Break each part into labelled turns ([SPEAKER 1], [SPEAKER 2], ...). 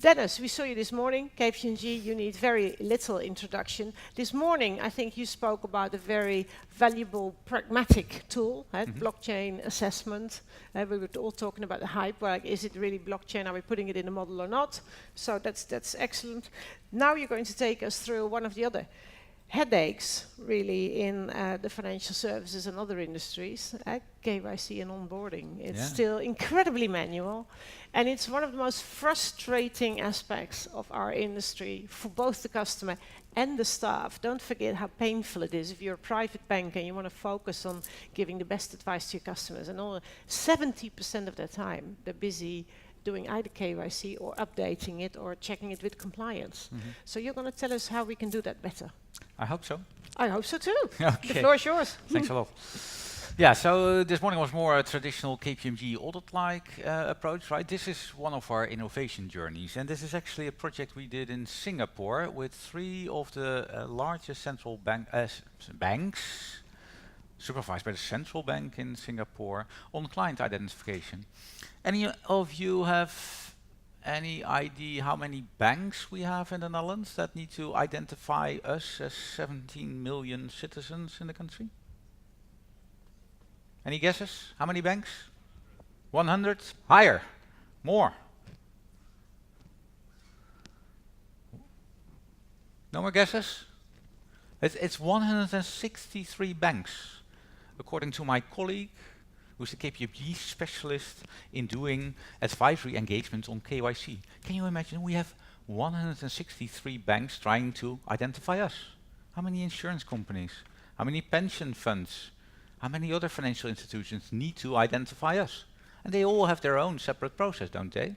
[SPEAKER 1] Dennis, we saw you this morning. KPMG, you need very little introduction. This morning, I think you spoke about a very valuable, pragmatic tool, blockchain assessment. We were all talking about the hype, like, is it really blockchain? Are we putting it in a model or not? So that's excellent. Now you're going to take us through one of the other headaches, really, in the financial services and other industries, KYC and onboarding. It's still incredibly manual, and it's one of the most frustrating aspects of our industry for both the customer and the staff. Don't forget how painful it is if you're a private bank and you want to focus on giving the best advice to your customers, and all 70% of their time they're busy doing either KYC or updating it or checking it with compliance. So you're going to tell us how we can do that better.
[SPEAKER 2] I hope so.
[SPEAKER 1] I hope so too.
[SPEAKER 2] Okay.
[SPEAKER 1] The floor is yours.
[SPEAKER 2] Thanks a lot. Yeah, so this morning was more a traditional KPMG audit-like approach, right? This is one of our innovation journeys, and this is actually a project we did in Singapore with 3 of the largest central banks, supervised by the central bank in Singapore, on client identification. Any of you have any idea how many banks we have in the Netherlands that need to identify us as 17 million citizens in the country? Any guesses? How many banks? 100? Higher? More? No more guesses? It's 163 banks, according to my colleague, who's a KPMG specialist in doing advisory engagements on KYC. Can you imagine? We have 163 banks trying to identify us. How many insurance companies? How many pension funds? How many other financial institutions need to identify us? And they all have their own separate process, don't they?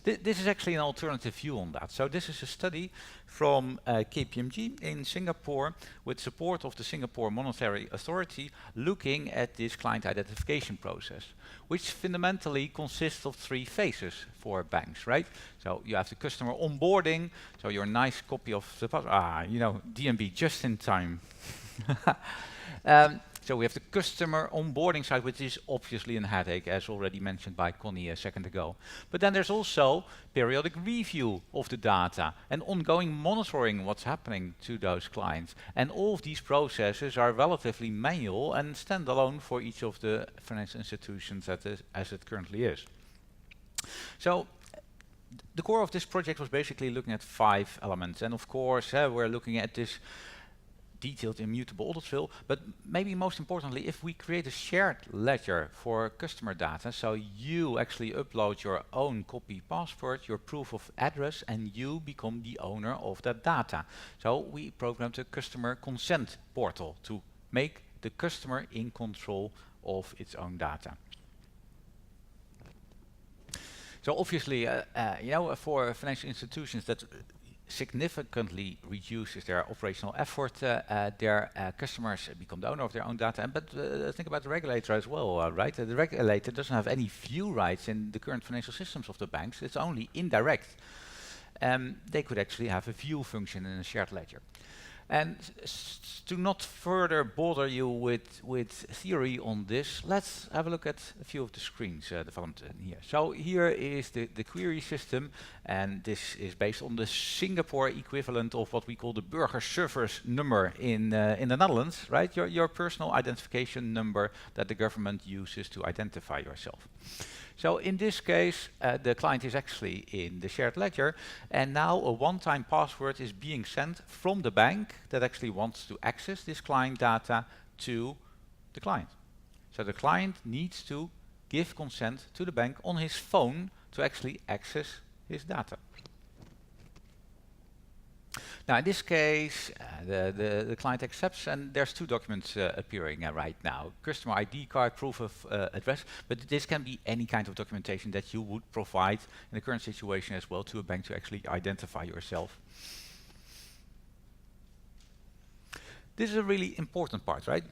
[SPEAKER 2] This is actually an alternative view on that. So this is a study from KPMG in Singapore with support of the Singapore Monetary Authority, looking at this client identification process, which fundamentally consists of 3 phases for banks, right? So you have the customer onboarding, so your nice copy of the DNB just in time. So we have the customer onboarding side, which is obviously a headache, as already mentioned by Connie a second ago. But then there's also periodic review of the data and ongoing monitoring what's happening to those clients. And all of these processes are relatively manual and standalone for each of the financial institutions as it currently is. So the core of this project was basically looking at 5 elements. And of course, we're looking at this detailed immutable audit trail, but maybe most importantly, if we create a shared ledger for customer data, so you actually upload your own copy passport, your proof of address, and you become the owner of that data. So we programmed a customer consent portal to make the customer in control of its own data. So obviously, for financial institutions that significantly reduces their operational effort, their customers become the owner of their own data. But think about the regulator as well, right? The regulator doesn't have any view rights in the current financial systems of the banks. It's only indirect. They could actually have a view function in a shared ledger. And to not further bother you with theory on this, let's have a look at a few of the screens developed in here. So here is the query system, and this is based on the Singapore equivalent of what we call the burgerservice number in the Netherlands, right? Your personal identification number that the government uses to identify yourself. So in this case, the client is actually in the shared ledger, and now a one-time password is being sent from the bank that actually wants to access this client data to the client. So the client needs to give consent to the bank on his phone to actually access his data. Now in this case, the client accepts, and there's 2 documents appearing right now. Customer ID card, proof of address, but this can be any kind of documentation that you would provide in the current situation as well to a bank to actually identify yourself. This is a really important part, right?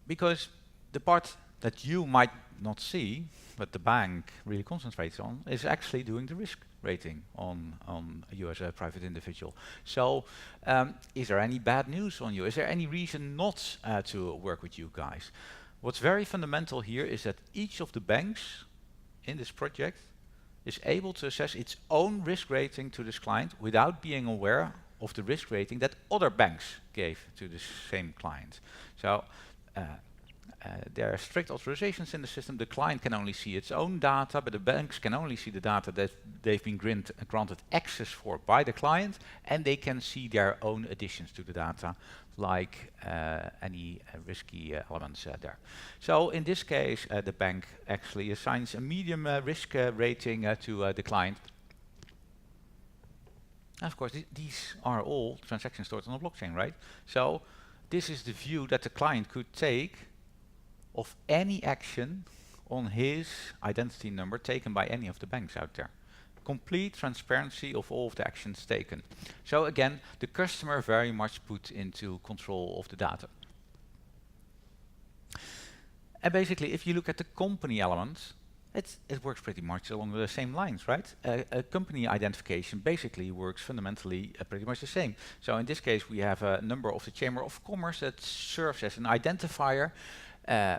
[SPEAKER 2] Because the part that you might not see, but the bank really concentrates on, is actually doing the risk rating on you as a private individual. So is there any bad news on you? Is there any reason not to work with you guys? What's very fundamental here is that each of the banks in this project is able to assess its own risk rating to this client without being aware of the risk rating that other banks gave to the same client. So there are strict authorizations in the system. The client can only see its own data, but the banks can only see the data that they've been granted access for by the client, and they can see their own additions to the data, like any risky elements there. So in this case, the bank actually assigns a medium risk rating to the client. And of course, these are all transactions stored on a blockchain, right? So this is the view that the client could take of any action on his identity number taken by any of the banks out there. Complete transparency of all of the actions taken. So again, the customer very much put into control of the data. And basically, if you look at the company elements, it works pretty much along the same lines, right? A company identification basically works fundamentally pretty much the same. So in this case, we have a number of the Chamber of Commerce that serves as an identifier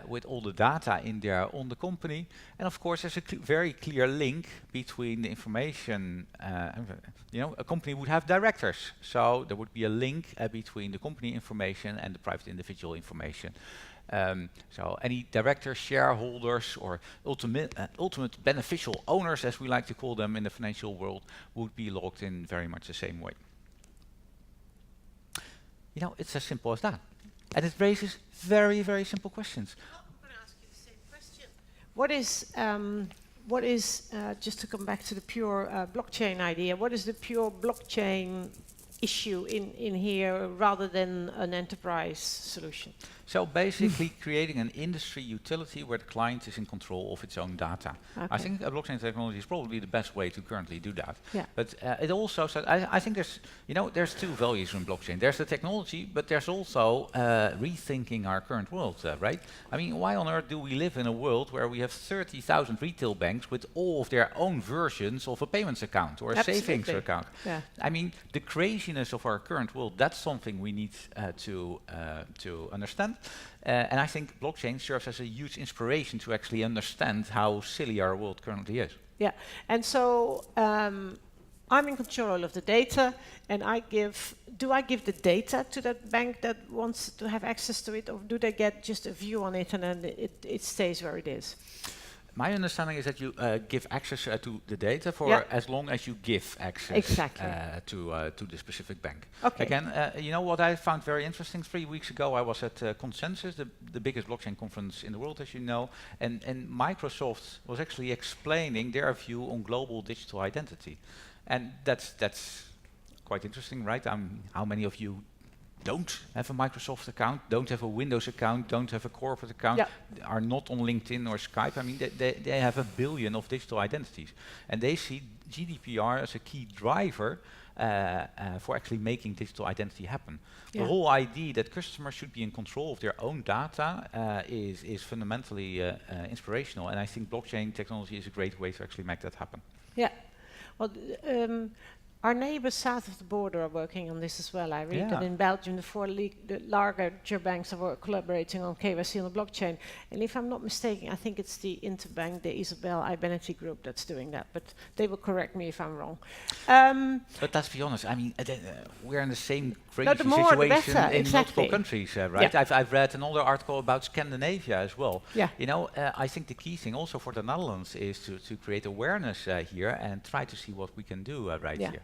[SPEAKER 2] with all the data in there on the company. And of course, there's a very clear link between the information. A company would have directors. So there would be a link between the company information and the private individual information. So any directors, shareholders, or ultimate beneficial owners, as we like to call them in the financial world, would be logged in very much the same way. It's as simple as that. And it raises very, very simple questions.
[SPEAKER 1] I'm going to ask you the same question. What is just to come back to the pure blockchain idea, what is the pure blockchain issue in here rather than an enterprise solution?
[SPEAKER 2] So basically creating an industry utility where the client is in control of its own data.
[SPEAKER 1] Okay.
[SPEAKER 2] I think blockchain technology is probably the best way to currently do that.
[SPEAKER 1] Yeah.
[SPEAKER 2] But it also said, I think there's two values in blockchain. There's the technology, but there's also rethinking our current world, right? I mean, why on earth do we live in a world where we have 30,000 retail banks with all of their own versions of a payments account or a savings account?
[SPEAKER 1] Yeah.
[SPEAKER 2] I mean, the craziness of our current world, that's something we need to understand. And I think blockchain serves as a huge inspiration to actually understand how silly our world currently is.
[SPEAKER 1] Yeah, and so I'm in control of the data, and do I give the data to that bank that wants to have access to it, or do they get just a view on it and then it stays where it is?
[SPEAKER 2] My understanding is that you give access to the data for as long as you give access to the specific bank.
[SPEAKER 1] Okay.
[SPEAKER 2] Again, what I found very interesting, 3 weeks ago I was at Consensus, the biggest blockchain conference in the world, as you know, and Microsoft was actually explaining their view on global digital identity. And that's quite interesting, right? How many of you don't have a Microsoft account, don't have a Windows account, don't have a corporate account, are not on LinkedIn or Skype? I mean, they have 1 billion of digital identities. And they see GDPR as a key driver for actually making digital identity happen. The whole idea that customers should be in control of their own data is fundamentally inspirational. And I think blockchain technology is a great way to actually make that happen. Yeah.
[SPEAKER 1] Well, our neighbors south of the border are working on this as well. I read that in Belgium, the larger banks are collaborating on KYC on the blockchain. And if I'm not mistaken, I think it's the Interbank, the Isabel Identity Group that's doing that. But they will correct me if I'm wrong.
[SPEAKER 2] But let's be honest, I mean, we're in the same crazy
[SPEAKER 1] situation
[SPEAKER 2] in multiple countries, right?
[SPEAKER 1] Yeah.
[SPEAKER 2] I've read another article about Scandinavia as well.
[SPEAKER 1] Yeah.
[SPEAKER 2] I think the key thing also for the Netherlands is to create awareness here and try to see what we can do here.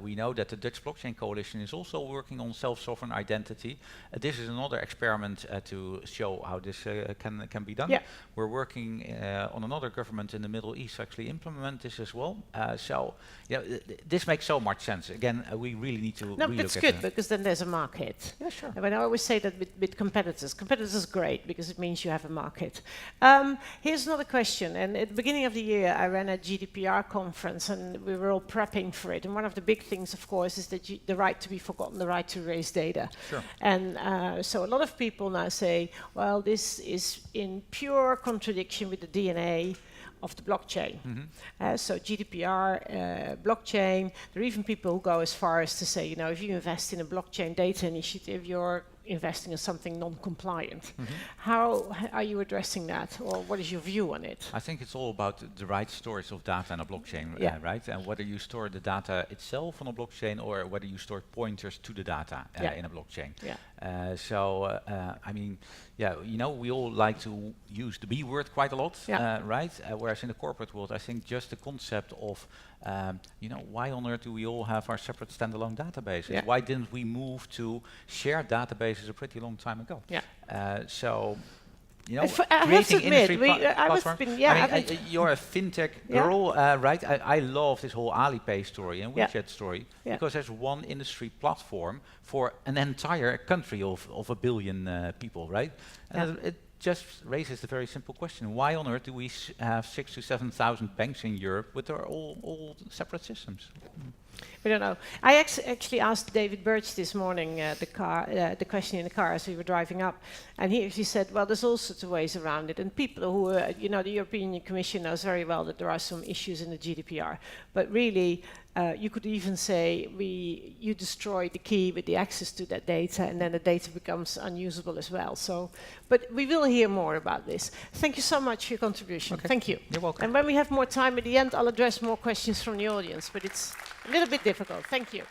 [SPEAKER 2] We know that the Dutch Blockchain Coalition is also working on self-sovereign identity. This is another experiment to show how this can be done.
[SPEAKER 1] Yeah.
[SPEAKER 2] We're working on another government in the Middle East to actually implement this as well. This makes so much sense. Again, we really need to
[SPEAKER 1] No, that's good, because then there's a market.
[SPEAKER 2] Yeah, sure.
[SPEAKER 1] And I always say that with competitors. Competitors is great because it means you have a market. Here's another question. And at the beginning of the year, I ran a GDPR conference and we were all prepping for it. And one of the big things, of course, is that the right to be forgotten, the right to raise data.
[SPEAKER 2] Sure.
[SPEAKER 1] And so a lot of people now say, well, this is in pure contradiction with the DNA of the blockchain. Mm-hmm. So GDPR, blockchain, there are even people who go as far as to say, if you invest in a blockchain data initiative, you're investing in something non-compliant. How are you addressing that, or what is your view on it?
[SPEAKER 2] I think it's all about the right storage of data in a blockchain, right? And whether you store the data itself on a blockchain or whether you store pointers to the data in a blockchain. I mean, we all like to use the B word quite a lot, right? Whereas in the corporate world, I think just the concept of, why on earth do we all have our separate standalone databases? Why didn't we move to shared databases a pretty long time ago?
[SPEAKER 1] I have to admit,
[SPEAKER 2] you're a fintech girl, right? I love this whole Alipay story and WeChat story because there's one industry platform for an entire country of 1 billion people, right? And it just raises the very simple question: why on earth do we have 6,000 to 7,000 banks in Europe with their all separate systems?
[SPEAKER 1] We don't know. I actually asked David Birch this morning the question in the car as we were driving up, and he said, well, there's all sorts of ways around it, and people who, the European Commission knows very well that there are some issues in the GDPR, but really, you could even say you destroy the key with the access to that data, and then the data becomes unusable as well. So, but we will hear more about this. Thank you so much for your contribution.
[SPEAKER 2] Okay.
[SPEAKER 1] Thank you.
[SPEAKER 2] You're welcome.
[SPEAKER 1] And when we have more time at the end, I'll address more questions from the audience, but it's a little bit difficult. Thank you.